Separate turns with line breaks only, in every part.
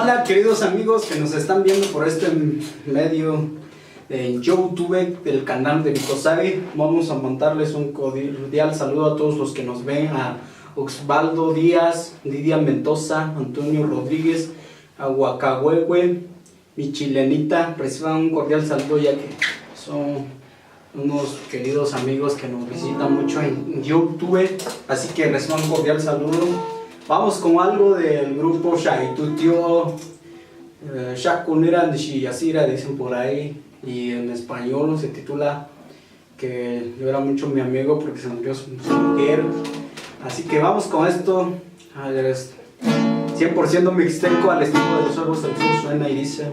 Hola queridos amigos que nos están viendo por este medio en YouTube del canal de Vicosari. Vamos a mandarles un cordial saludo a todos los que nos ven, a Osvaldo Díaz, Lidia Mendoza, Antonio Rodríguez, a Huacahuehue, mi chilenita. Reciban un cordial saludo ya que son unos queridos amigos que nos visitan mucho en YouTube, así que reciban un cordial saludo. Vamos con algo del grupo Shaitutio, Shakunira de Yasira, dicen por ahí, y en español se titula Que yo era mucho mi amigo porque se murió su mujer. Así que vamos con esto, 100% mixteco al estilo de los ojos del sur, suena y dice: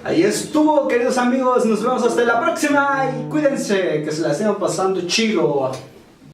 ahí estuvo, queridos amigos, nos vemos hasta la próxima y cuídense, que se la estén pasando chido.